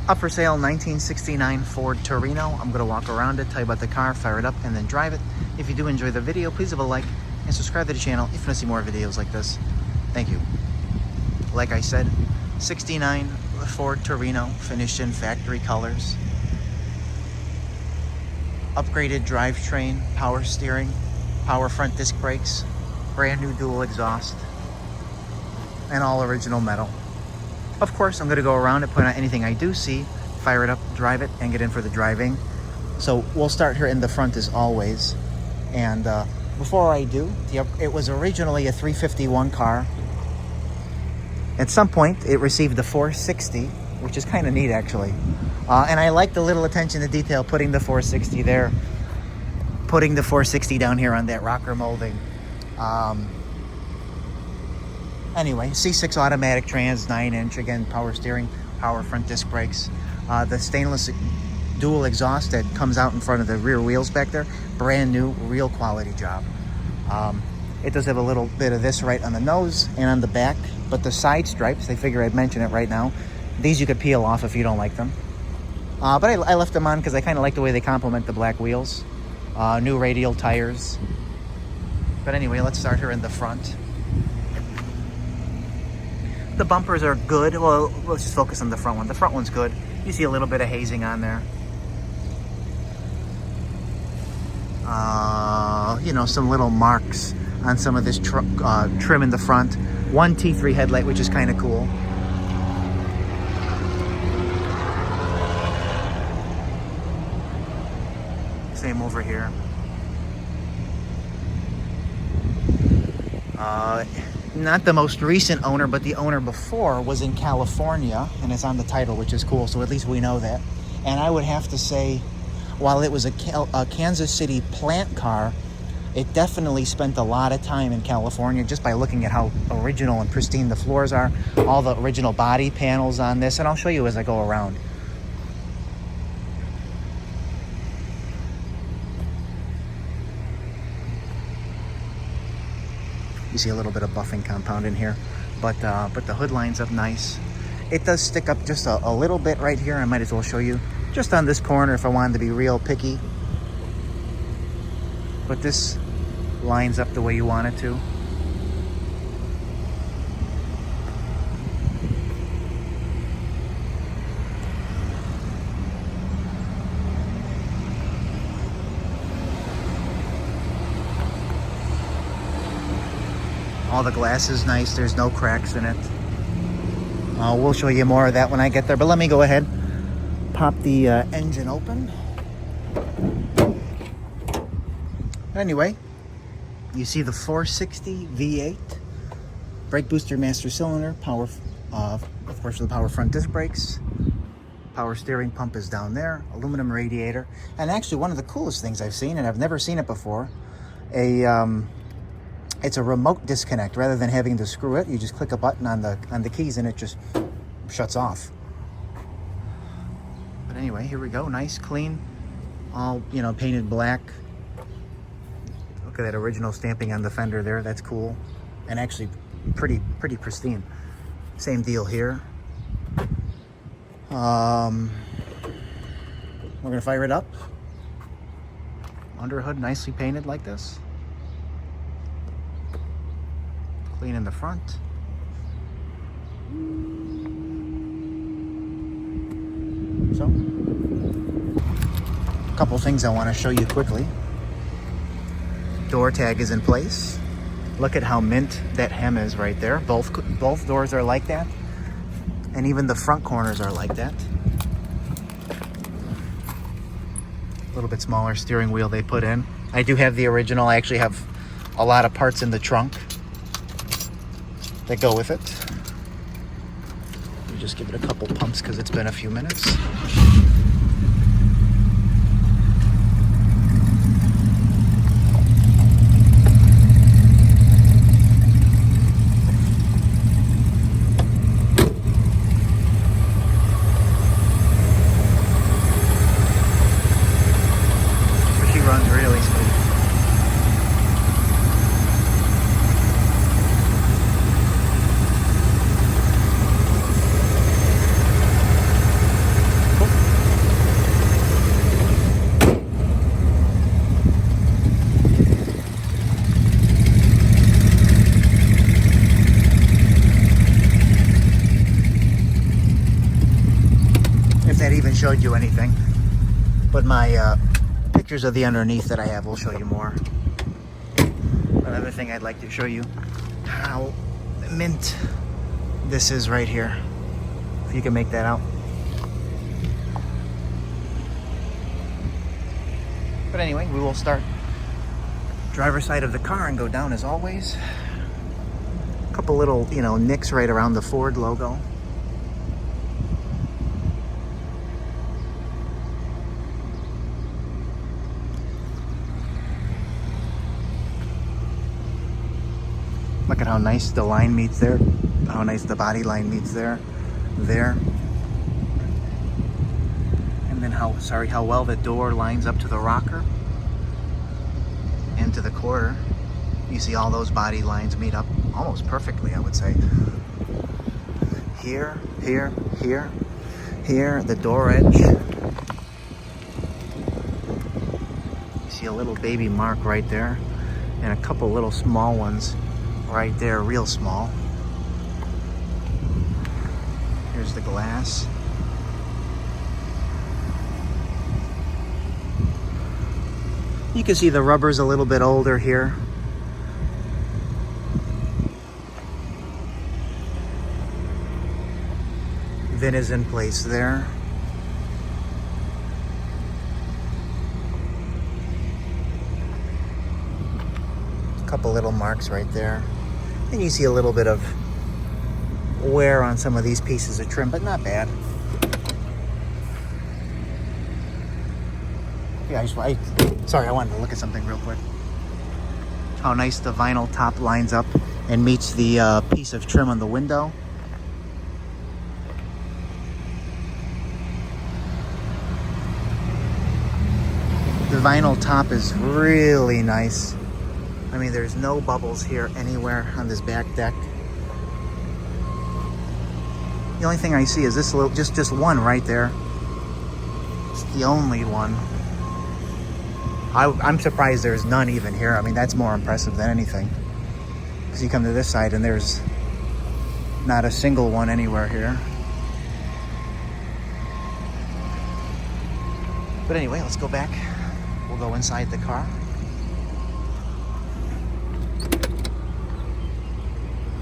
Up for sale, 1969 Ford Torino. I'm going to walk around it, tell you about the car, fire it up, and then drive it. If you do enjoy the video, please leave a like and subscribe to the channel if you want to see more videos like this. Thank you. Like I said, 69 Ford Torino, finished in factory colors. Upgraded drivetrain, power steering, power front disc brakes, brand new dual exhaust, and all original metal. Of course, I'm going to go around and point out anything I do see, fire it up, drive it, and get in for the driving. So we'll start here in the front as always. And before I do, it was originally a 351 car. At some point, it received the 460, which is kind of neat actually. And I like the little attention to detail, putting the 460 there, putting the 460 down here on that rocker molding. Anyway, C6 automatic trans, 9-inch, again, power steering, power front disc brakes. The stainless dual exhaust that comes out in front of the rear wheels back there, brand new, real quality job. It does have a little bit of this right on the nose and on the back, but the side stripes, they figure I'd mention it right now. These you could peel off if you don't like them. But I left them on because I kind of like the way they complement the black wheels. New radial tires. But anyway, let's start here in the front. The bumpers are good. Well, let's just focus on the front one. The front one's good. You see a little bit of hazing on there. You know, some little marks on some of this trim in the front. One T3 headlight, which is kind of cool. Same over here. Not the most recent owner, but the owner before was in California, and it's on the title, which is cool, so at least we know that. And I would have to say, while it was a Kansas City plant car, it definitely spent a lot of time in California just by looking at how original and pristine the floors are, all the original body panels on this, and I'll show you as I go around. You see a little bit of buffing compound in here, but the hood lines up nice. It does stick up just a little bit right here. I might as well show you just on this corner if I wanted to be real picky. But this lines up the way you want it to. All the glass is nice. There's no cracks in it. We'll show you more of that when I get there. But let me go ahead, pop the engine open. Anyway, you see the 460 V8, brake booster master cylinder, power, of course, the power front disc brakes. Power steering pump is down there. Aluminum radiator. And actually, one of the coolest things I've seen, and I've never seen it before, it's a remote disconnect. Rather than having to screw it, you just click a button on the keys and it just shuts off. But anyway, here we go. Nice, clean, all, you know, painted black. Look at that original stamping on the fender there. That's cool. And actually pretty pristine. Same deal here. We're gonna fire it up. Under hood nicely painted like this. Clean in the front. So, a couple things I want to show you quickly. Door tag is in place. Look at how mint that hem is right there. Both doors are like that. And even the front corners are like that. A little bit smaller steering wheel they put in. I do have the original. I actually have a lot of parts in the trunk that go with it. Let me just give it a couple pumps because it's been a few minutes. She runs really smooth. that even showed you anything. But my pictures of the underneath that I have will show you more. Another thing I'd like to show you, how mint this is right here. If you can make that out. But anyway, we will start driver's side of the car and go down as always. A couple little, nicks right around the Ford logo. Look at how nice the line meets there. How nice the body line meets there. There. And then how well the door lines up to the rocker. And to the quarter. You see all those body lines meet up almost perfectly, I would say. Here, here, here, here, the door edge. You see a little baby mark right there. And a couple little small ones right there, real small. Here's the glass. You can see the rubber's a little bit older here. VIN is in place there. A couple little marks right there. And you see a little bit of wear on some of these pieces of trim, but not bad. Yeah, sorry, I wanted to look at something real quick. How nice the vinyl top lines up and meets the piece of trim on the window. The vinyl top is really nice. I mean, there's no bubbles here anywhere on this back deck. The only thing I see is this little, just one right there. It's the only one. I'm surprised there's none even here. I mean, that's more impressive than anything. Because you come to this side and there's not a single one anywhere here. But anyway, let's go back. We'll go inside the car.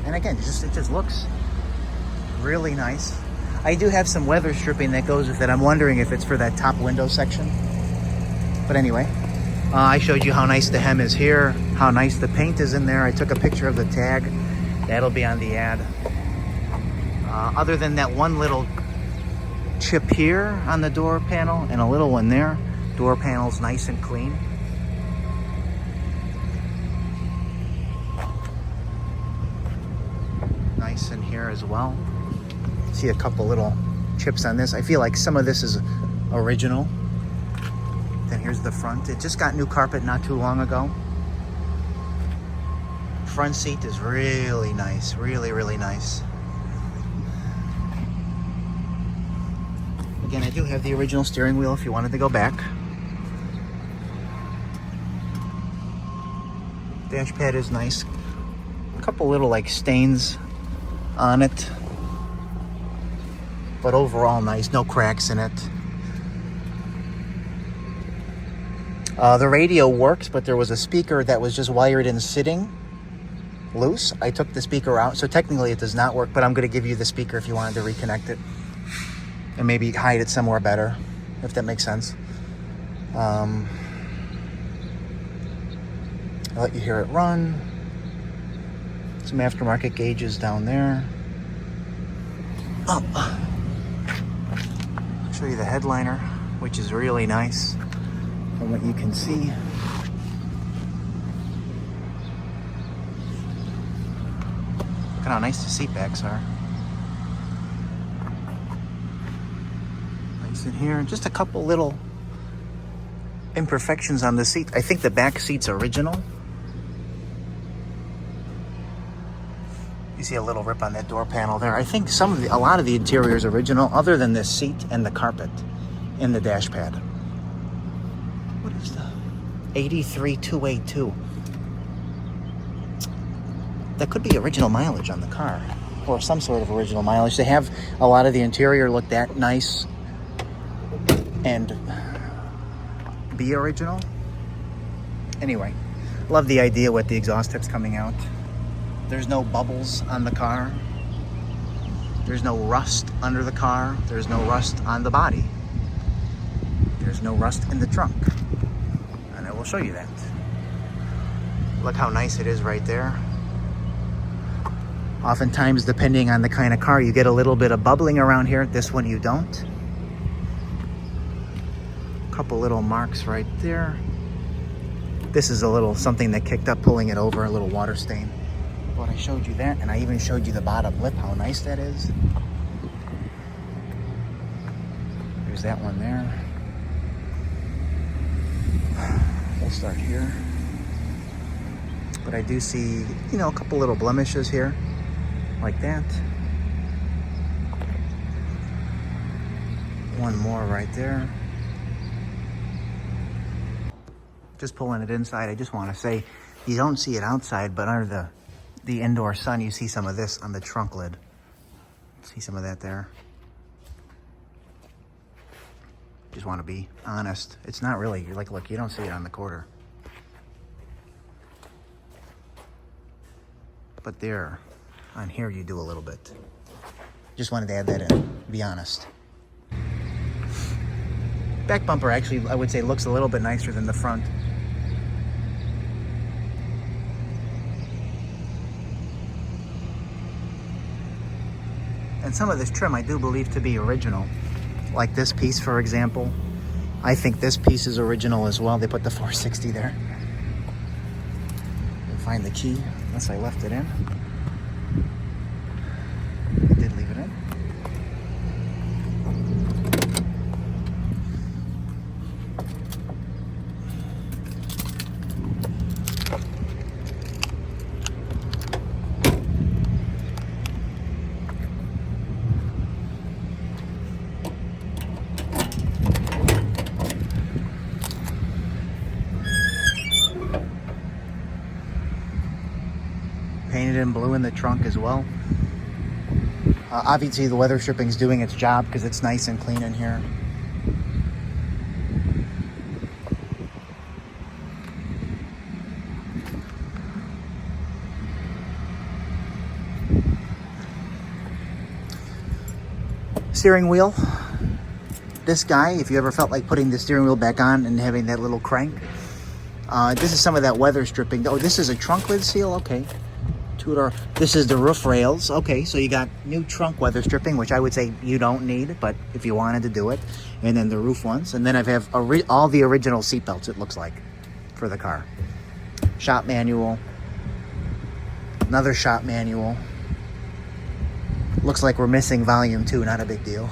And again, it just looks really nice. I do have some weather stripping that goes with it. I'm wondering if it's for that top window section. But anyway, I showed you how nice the hem is here, how nice the paint is in there. I took a picture of the tag. That'll be on the ad. Other than that one little chip here on the door panel and a little one there, door panel's nice and clean. Nice in here as well. See a couple little chips on this. I feel like some of this is original. Then here's the front. It just got new carpet not too long ago. Front seat is really nice. Really, really nice. Again, I do have the original steering wheel if you wanted to go back. Dash pad is nice. A couple little like stains on it, but overall nice, no cracks in it. The radio works, but there was a speaker that was just wired in sitting loose. I took the speaker out, so technically it does not work, but I'm going to give you the speaker if you wanted to reconnect it and maybe hide it somewhere better, if that makes sense. I'll let you hear it run. Some aftermarket gauges down there. Oh. I'll show you the headliner, which is really nice from what you can see. Look at how nice the seat backs are. Nice in here. Just a couple little imperfections on the seat. I think the back seat's original. You see a little rip on that door panel there. I think a lot of the interior is original, other than this seat and the carpet in the dash pad. What is the 83282? That could be original mileage on the car, or some sort of original mileage. They have a lot of the interior look that nice. and be original. Anyway, love the idea with the exhaust tips coming out. There's no bubbles on the car. There's no rust under the car. There's no rust on the body. There's no rust in the trunk. And I will show you that. Look how nice it is right there. Oftentimes, depending on the kind of car, you get a little bit of bubbling around here. This one you don't. Couple little marks right there. This is a little something that kicked up pulling it over, a little water stain. But I showed you that, and I even showed you the bottom lip, how nice that is. There's that one there. We'll start here. But I do see, you know, a couple little blemishes here, like that. One more right there. Just pulling it inside, I just want to say, you don't see it outside, but under the indoor sun, you see some of this on the trunk lid. See some of that there? Just want to be honest. It's not really, you're like, look, you don't see it on the quarter. But there, on here, you do a little bit. Just wanted to add that in, be honest. Back bumper actually, I would say, looks a little bit nicer than the front. And some of this trim I do believe to be original. Like this piece, for example. I think this piece is original as well. They put the 460 there. I'll find the key, unless I left it in. I did leave it in. Painted in blue in the trunk as well. Obviously the weather stripping is doing its job because it's nice and clean in here. Steering wheel. This guy, if you ever felt like putting the steering wheel back on and having that little crank, this is some of that weather stripping. Oh, this is a trunk lid seal? Okay. Two-door. This is the roof rails. Okay, so you got new trunk weather stripping, which I would say you don't need, but if you wanted to do it. And then the roof ones. And then I have all the original seat belts, it looks like, for the car. Shop manual. Another shop manual. Looks like we're missing volume 2, not a big deal.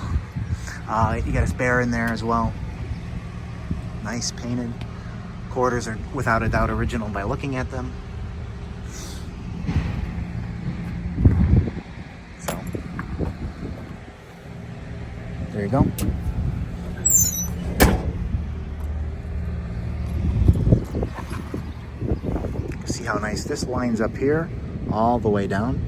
You got a spare in there as well. Nice painted. Quarters are without a doubt original by looking at them. So, there you go. See how nice this lines up here, all the way down.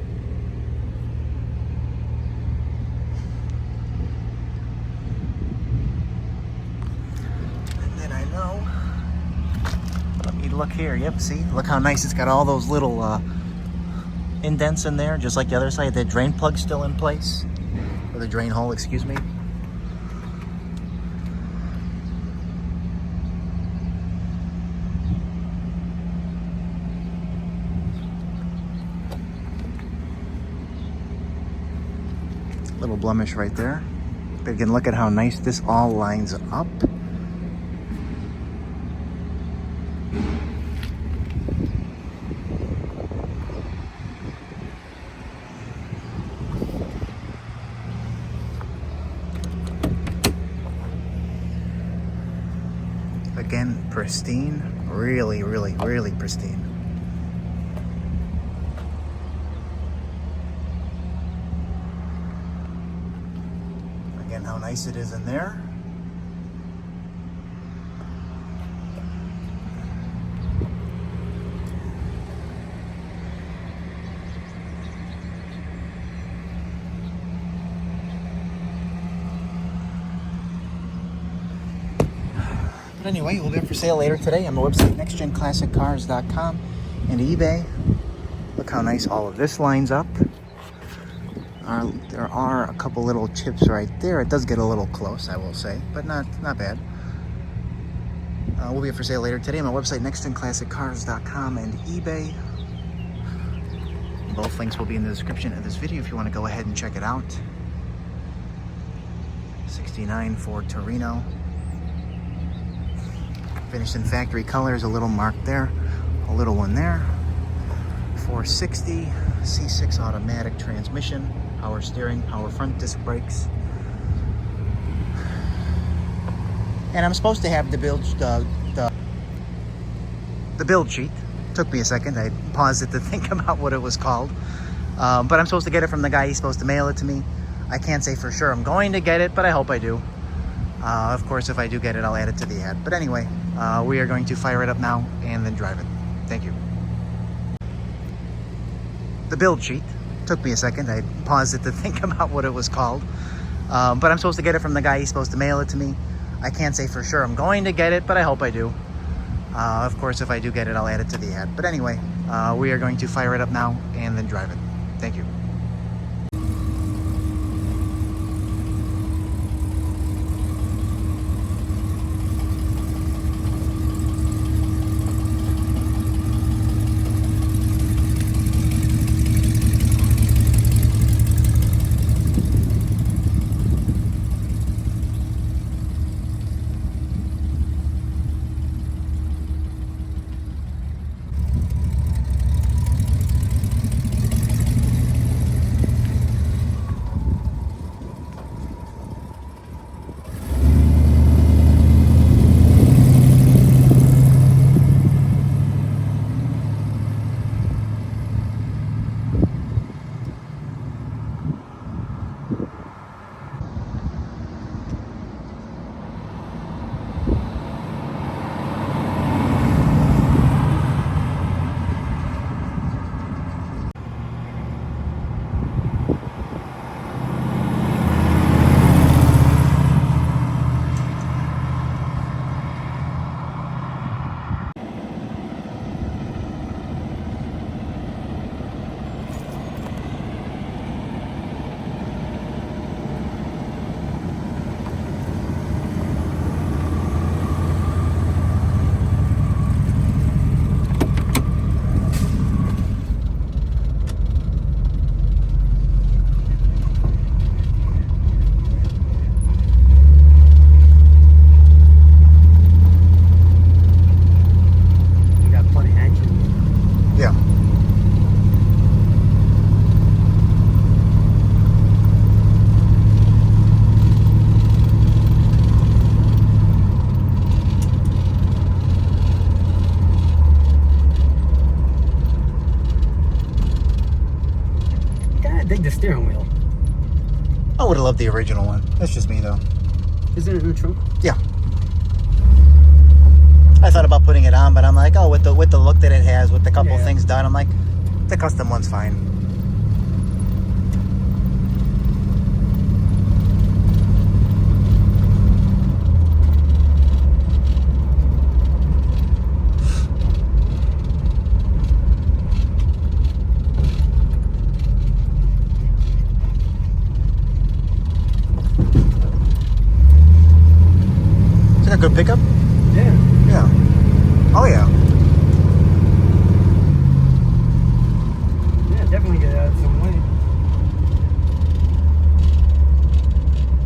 Look here, yep, see, look how nice it's got all those little indents in there, just like the other side. The drain plug's still in place, or the drain hole, excuse me. Little blemish right there. But again, look at how nice this all lines up. Again, pristine, really, really, really pristine. Again, how nice it is in there. But anyway, we'll be up for sale later today on my website, nextgenclassiccars.com, and eBay. Look how nice all of this lines up. There are a couple little chips right there. It does get a little close, I will say, but not bad. We'll be up for sale later today on my website, nextgenclassiccars.com, and eBay. Both links will be in the description of this video if you want to go ahead and check it out. 69 Ford Torino. Finished in factory colors, a little mark there, a little one there. 460, C6 automatic transmission, power steering, power front disc brakes. And I'm supposed to have the build sheet. Took me a second. I paused it to think about what it was called. But I'm supposed to get it from the guy. He's supposed to mail it to me. I can't say for sure I'm going to get it, but I hope I do. Of course, if I do get it, I'll add it to the ad. But anyway, we are going to fire it up now and then drive it. Thank you. The build sheet. Took me a second. I paused it to think about what it was called. But I'm supposed to get it from the guy. He's supposed to mail it to me. I can't say for sure I'm going to get it, but I hope I do. Of course, if I do get it, I'll add it to the ad. But anyway, we are going to fire it up now and then drive it. Thank you. The steering wheel. I would have loved the original one. That's just me, though. Isn't it in the trunk? Yeah. I thought about putting it on, but I'm like, oh, with the look that it has, with the couple things done, I'm like, the custom one's fine. Good pickup? Yeah. Yeah. Oh, yeah.